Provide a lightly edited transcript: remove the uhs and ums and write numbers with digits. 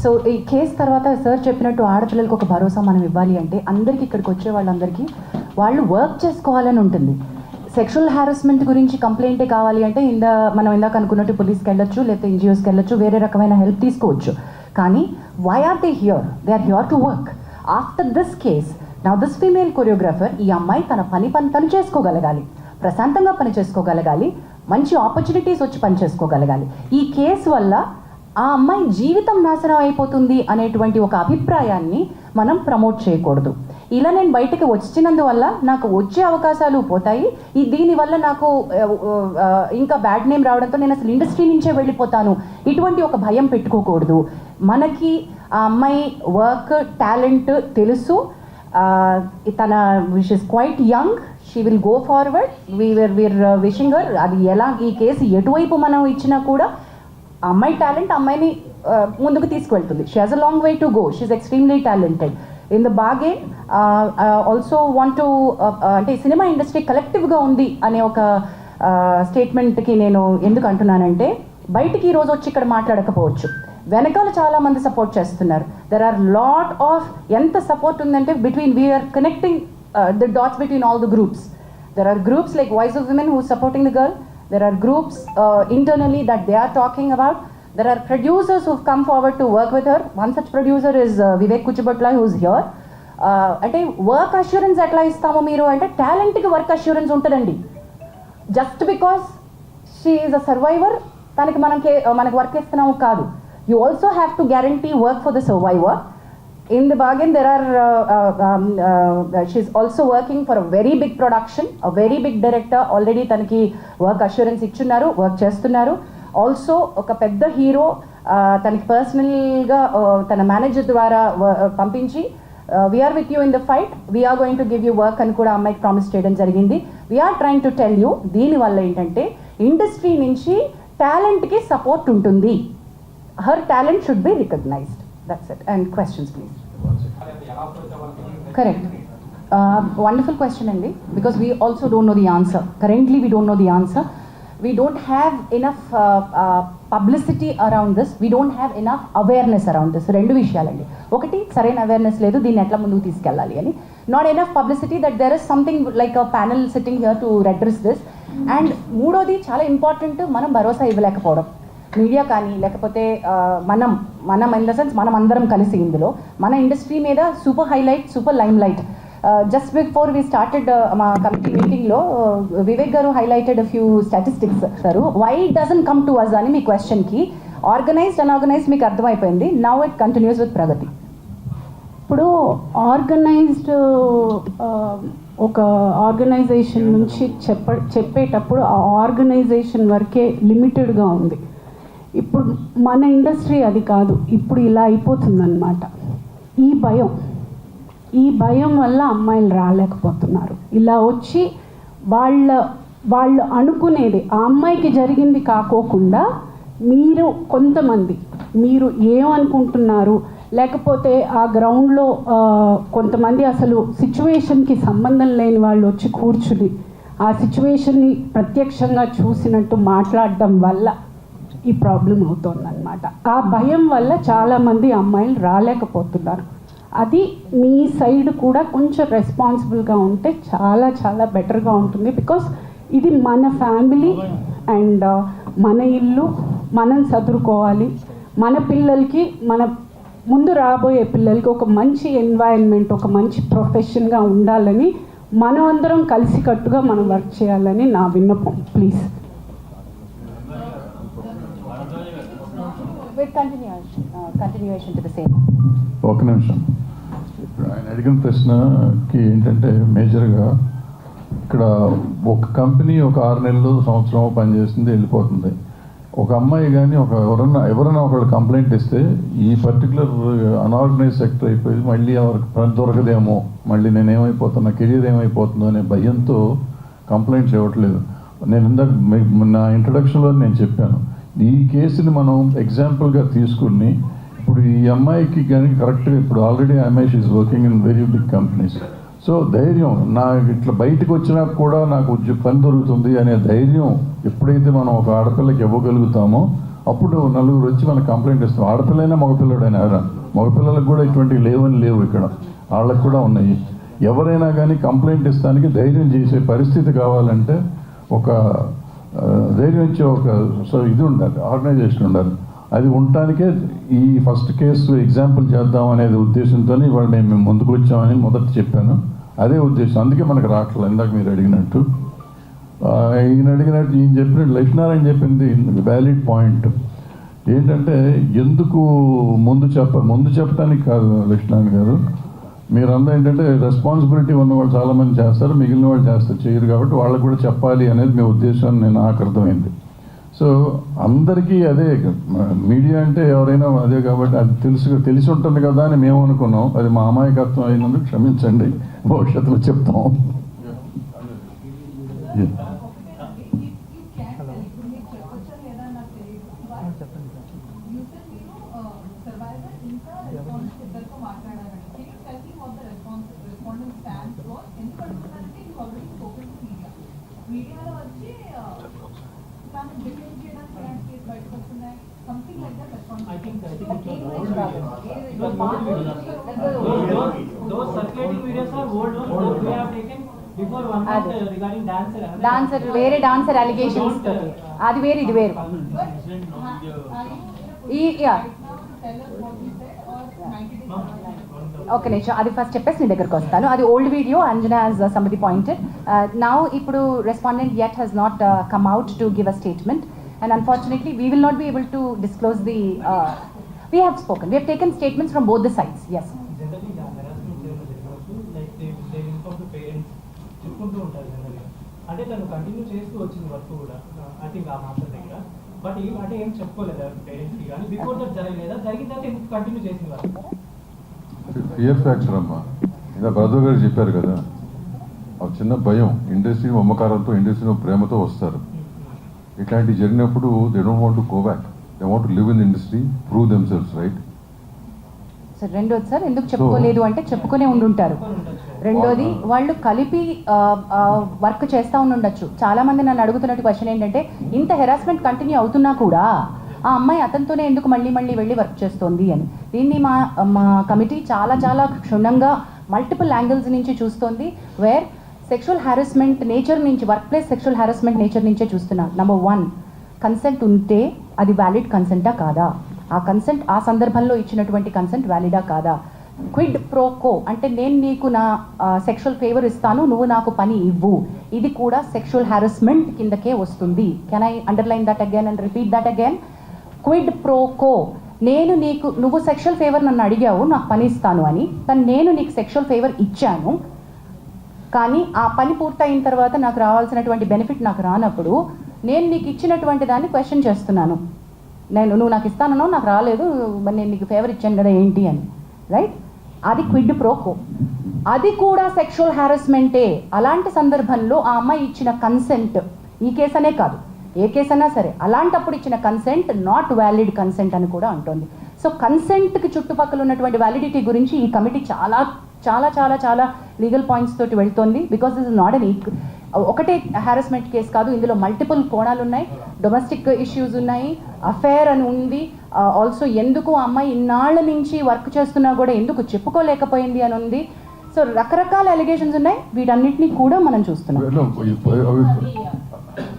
So ఈ case తర్వాత sir చెప్పినట్టు ఆడపిల్లలకు ఒక భరోసా మనం ఇవ్వాలి అంటే అందరికీ ఇక్కడికి వచ్చే వాళ్ళందరికీ వాళ్ళు వర్క్ చేసుకోవాలని ఉంటుంది. సెక్షువల్ హారాస్మెంట్ గురించి కంప్లైంటే కావాలి అంటే మనం ఇందాక అనుకున్నట్టు పోలీస్కి వెళ్ళొచ్చు, లేకపోతే ఎన్జిఓస్కి వెళ్ళొచ్చు, వేరే రకమైన హెల్ప్ తీసుకోవచ్చు. కానీ why are they here? They are here to work. After this case now this female choreographer, ఈ అమ్మాయి తన పని చేసుకోగలగాలి, ప్రశాంతంగా పని చేసుకోగలగాలి, మంచి ఆపర్చునిటీస్ వచ్చి పని చేసుకోగలగాలి. ఈ కేసు వల్ల ఆ అమ్మాయి జీవితం నాశనం అయిపోతుంది అనేటువంటి ఒక అభిప్రాయాన్ని మనం ప్రమోట్ చేయకూడదు. ఇలా నేను బయటకు వచ్చినందువల్ల నాకు వచ్చే అవకాశాలు పోతాయి, దీనివల్ల నాకు ఇంకా బ్యాడ్ నేమ్ రావడంతో నేను అసలు ఇండస్ట్రీ నుంచే వెళ్ళిపోతాను, ఇటువంటి ఒక భయం పెట్టుకోకూడదు. మనకి ఆ అమ్మాయి వర్క్ టాలెంట్ తెలుసు, తన wish is quite young, she will go forward, we are wishing her. అది ఎలా ఈ కేసు ఎటువైపు మనం ఇచ్చినా కూడా అమ్మాయి టాలెంట్ అమ్మాయిని ముందుకు తీసుకువెళ్తుంది. She has a long way to go, she is extremely talented. In the bargain also want to అంటే సినిమా ఇండస్ట్రీ కలెక్టివ్గా ఉంది అనే ఒక స్టేట్మెంట్కి నేను ఎందుకు అంటున్నానంటే, బయటికి ఈరోజు వచ్చి ఇక్కడ మాట్లాడకపోవచ్చు, వెనకాల చాలామంది సపోర్ట్ చేస్తున్నారు. దెర్ ఆర్ లాట్ ఆఫ్ ఎంత సపోర్ట్ ఉందంటే we are connecting the dots between all the groups. There are groups like voice of women who supporting the girl. There are groups internally that they are talking about. There are producers who've come forward to work with her. One such producer is Vivek Kuchibutla, who's here. Ante work assurance etla istamo meeru ante talent ki work assurance untadandi. Just because she is a survivor taniki manaku work istunnam kaadu. You also have to guarantee work for the survivor. In the bargain, there are she's also working for a very big production, a very big director. Already tanaki work assurance ichunnaru, work chestunnaru. Also oka pedda hero tanaki personal ga tana manager dwara pampinchi we are with you in the fight, we are going to give you work ani kuda ammaiki promise cheyadam jarigindi. We are trying to tell you deeni valla entante industry nunchi talent ki support untundi. Her talent should be recognized. That's it. And questions, please. Correct. Wonderful question, Andy, because we also don't know the answer. Currently, we don't know the answer. We don't have enough publicity around this. We don't have enough awareness around this. Rendu vishayalandi. Okati saraina awareness ledu, deenni etla munduku తీసుకెళ్ళాలి అని. Not enough publicity that there is something like a panel sitting here to address this. And మూడోది చాలా important, మనం భరోసా ఇవ్వలేకపోవడం. Media కానీ లేకపోతే మనం in the sense మనం అందరం కలిసి ఇందులో మన ఇండస్ట్రీ మీద super highlight, super limelight. Just before we started మా కమిటీ మీటింగ్లో వివేక్ గారు highlighted few statistics sir. Why it doesn't come to us అని మీ క్వశ్చన్కి ఆర్గనైజ్డ్ అన్ఆర్గనైజ్డ్ మీకు అర్థమైపోయింది. Now it continues with Pragati. ఇప్పుడు ఆర్గనైజ్డ్ ఒక ఆర్గనైజేషన్ నుంచి చెప్పేటప్పుడు ఆ ఆర్గనైజేషన్ వరకే లిమిటెడ్గా ఉంది. ఇప్పుడు మన ఇండస్ట్రీ అది కాదు, ఇప్పుడు ఇలా అయిపోతుందన్నమాట. ఈ భయం వల్ల అమ్మాయిలు రాలేకపోతున్నారు. ఇలా వచ్చి వాళ్ళు అనుకునేది ఆ అమ్మాయికి జరిగింది కాకోకుండా మీరు ఏమనుకుంటున్నారు, లేకపోతే ఆ గ్రౌండ్లో కొంతమంది అసలు సిచ్యువేషన్కి సంబంధం లేని వాళ్ళు వచ్చి కూర్చుని ఆ సిచ్యువేషన్ని ప్రత్యక్షంగా చూసినట్టు మాట్లాడడం వల్ల ఈ ప్రాబ్లం అవుతుందన్నమాట. ఆ భయం వల్ల చాలామంది అమ్మాయిలు రాలేకపోతున్నారు. అది మీ సైడ్ కూడా కొంచెం రెస్పాన్సిబుల్గా ఉంటే చాలా చాలా బెటర్గా ఉంటుంది. బికాస్ ఇది మన ఫ్యామిలీ అండ్ మన ఇల్లు, మనం చదువుకోవాలి. మన పిల్లలకి, మన ముందు రాబోయే పిల్లలకి ఒక మంచి ఎన్వైరన్మెంట్, ఒక మంచి ప్రొఫెషన్గా ఉండాలని మనం అందరం కలిసికట్టుగా మనం వర్క్ చేయాలని నా విన్నపం. Please. Continuation to the same. ఒక నిమిషం. ఇప్పుడు ఆయన అడిగిన ప్రశ్నకి ఏంటంటే మేజర్గా ఇక్కడ ఒక కంపెనీ ఒక 6 నెలలు సంవత్సరం పనిచేస్తుంది, వెళ్ళిపోతుంది. ఒక అమ్మాయి కానీ ఎవరైనా ఒకళ్ళు కంప్లైంట్ ఇస్తే ఈ పర్టికులర్ అన్ఆర్గనైజ్ సెక్టర్ అయిపోయి మళ్ళీ ఎవరికి పని దొరకదేమో, మళ్ళీ నేనేమైపోతున్నా, కెరీర్ ఏమైపోతుందో అనే భయంతో కంప్లైంట్స్ ఇవ్వట్లేదు. నేను ఇందాక నా ఇంట్రడక్షన్లో నేను చెప్పాను, ఈ కేసుని మనం ఎగ్జాంపుల్గా తీసుకుని ఇప్పుడు ఈ అమ్మాయికి కానీ కరెక్ట్గా ఇప్పుడు ఆల్రెడీ అమ్మాయి she's working in very big companies. So ధైర్యం, నా ఇట్లా బయటకు వచ్చినా కూడా నాకు పని దొరుకుతుంది అనే ధైర్యం ఎప్పుడైతే మనం ఒక ఆడపిల్లకి ఇవ్వగలుగుతామో అప్పుడు నలుగురు వచ్చి మనకు కంప్లైంట్ ఇస్తాం. ఆడపిల్లైనా మగపిల్లడైనా ఎవరైనా, మగపిల్లలకు కూడా ఇటువంటి లేవు ఇక్కడ, వాళ్ళకు కూడా ఉన్నాయి. ఎవరైనా కానీ కంప్లైంట్ ఇస్తానికి ధైర్యం చేసే పరిస్థితి కావాలంటే ఒక ధైర్యం ఇచ్చే ఒక ఇది ఉండాలి, ఆర్గనైజేషన్ ఉండాలి. అది ఉండటానికే ఈ ఫస్ట్ కేసు ఎగ్జాంపుల్ చేద్దాం అనేది ఉద్దేశంతో ఇవాళ మేము ముందుకు వచ్చామని మొదట చెప్పాను. అదే ఉద్దేశం, అందుకే మనకు రావట్లేదు. ఇందాక మీరు అడిగినట్టు ఈయన చెప్పినట్టు లక్ష్మీనారాయణ చెప్పింది వ్యాలిడ్ పాయింట్. ఏంటంటే ఎందుకు ముందు చెప్పడానికి కాదు లక్ష్మీనారాయణ గారు, మీరందరూ ఏంటంటే రెస్పాన్సిబిలిటీ ఉన్నవాళ్ళు చాలామంది చేస్తారు, మిగిలిన వాళ్ళు చేయరు. కాబట్టి వాళ్ళకు కూడా చెప్పాలి అనేది మీ ఉద్దేశం నాకు అర్థమైంది. సో అందరికీ అదే, మీడియా అంటే ఎవరైనా అదే కాబట్టి అది తెలిసి ఉంటుంది కదా అని మేము అనుకున్నాం. అది మా అమాయకత్వం అయినందుకు క్షమించండి, భవిష్యత్తులో చెప్తాం. డాన్సర్ వేరే డాన్సర్ అలిగేషన్స్, అది వేరు ఇది వేరు. ఓకే నిమిషం, అది ఫస్ట్ చెప్పేసి నీ దగ్గరకు వస్తాను. అది old video, Anjana as somebody pointed. Now ఇప్పుడు respondent yet has not come out to give a statement, and unfortunately we will not be able to disclose the we have spoken, we have taken statements from both the sides. Yes, అంటే తను continue చేస్తూ వచ్చింది work కూడా I think ఆ master దగ్గర. But అంటే ఏం చెప్పుకోలేదు పేరెంట్స్కి కానీ, బిఫోర్ దట్ జరగలేదా, జరిగిన తర్వాత ఎందుకు కంటిన్యూ చేసింది వర్క్? ఫియర్ ఫ్యాక్టర్ అమ్మా, ఇలా బ్రదర్ గారు చెప్పారు కదా, ఆ చిన్న భయం. ఇండస్ట్రీ మమకారంతో, ఇండస్ట్రీలో ప్రేమతో వస్తారు. ఇట్లాంటివి జరిగినప్పుడు they don't want to go back, they want to live in industry, prove themselves, right? Sir రెండోది సార్ ఎందుకు చెప్పుకోలేదు అంటే చెప్పుకునే ఉండుంటారు. రెండోది వాళ్ళు కలిపి వర్క్ చేస్తూ ఉండొచ్చు. చాలామంది నన్ను అడుగుతున్నట్టు క్వశ్చన్ ఏంటంటే, ఇంత హెరాస్మెంట్ కంటిన్యూ అవుతున్నా కూడా ఆ అమ్మాయి అతనితోనే ఎందుకు మళ్ళీ వెళ్ళి వర్క్ చేస్తోంది అని. దీన్ని మా కమిటీ చాలా క్షుణ్ణంగా మల్టిపుల్ యాంగిల్స్ నుంచి చూస్తోంది. వేర్ సెక్షువల్ హ్యారస్మెంట్ నేచర్ నుంచి, work place sexual harassment nature నుంచే చూస్తున్నా. నెంబర్ 1, కన్సెంట్ ఉంటే అది వ్యాలిడ్ కన్సెంటా కాదా, ఆ కన్సెంట్ ఆ సందర్భంలో ఇచ్చినటువంటి కన్సెంట్ వ్యాలిడా కాదా. క్విడ్ ప్రో కో అంటే నేను నీకు నా సెక్షువల్ ఫేవర్ ఇస్తాను, నువ్వు నాకు పని ఇవ్వు, ఇది కూడా సెక్షువల్ హ్యారస్మెంట్ కిందకే వస్తుంది. Can I underline that again and repeat that again? Quid pro quo, నువ్వు సెక్షువల్ ఫేవర్ నన్ను అడిగావు, నాకు పని ఇస్తాను అని, కానీ నేను నీకు సెక్షువల్ ఫేవర్ ఇచ్చాను, కానీ ఆ పని పూర్తయిన తర్వాత నాకు రావాల్సినటువంటి బెనిఫిట్ నాకు రానప్పుడు నేను నీకు ఇచ్చినటువంటి దాన్ని క్వశ్చన్ చేస్తున్నాను. నువ్వు నాకు ఇస్తానో నాకు రాలేదు, మరి నేను నీకు ఫేవర్ ఇచ్చాను కదా ఏంటి అని, రైట్? అది క్విడ్ ప్రోకో, అది కూడా సెక్షువల్ హ్యారస్మెంటే. అలాంటి సందర్భంలో ఆ అమ్మాయి ఇచ్చిన కన్సెంట్, ఈ కేసు అనే కాదు ఏ కేసు అయినా సరే, అలాంటప్పుడు ఇచ్చిన కన్సెంట్ నాట్ వ్యాలిడ్ కన్సెంట్ అని కూడా అంటోంది. సో కన్సెంట్కి చుట్టుపక్కల ఉన్నటువంటి వ్యాలిడిటీ గురించి ఈ కమిటీ చాలా లీగల్ పాయింట్స్ తోటి వెళ్తోంది. Because this is not an ఒకటే హ్యారస్మెంట్ కేసు కాదు, ఇందులో మల్టిపుల్ కోణాలు ఉన్నాయి. డొమెస్టిక్ ఇష్యూస్ ఉన్నాయి, అఫేర్ అని ఉంది, ఆల్సో ఎందుకు ఆ అమ్మాయి ఇన్నాళ్ళ నుంచి వర్క్ చేస్తున్నా కూడా ఎందుకు చెప్పుకోలేకపోయింది అని ఉంది. సో రకరకాల అలిగేషన్స్ ఉన్నాయి, వీటన్నిటిని కూడా మనం చూస్తున్నాం.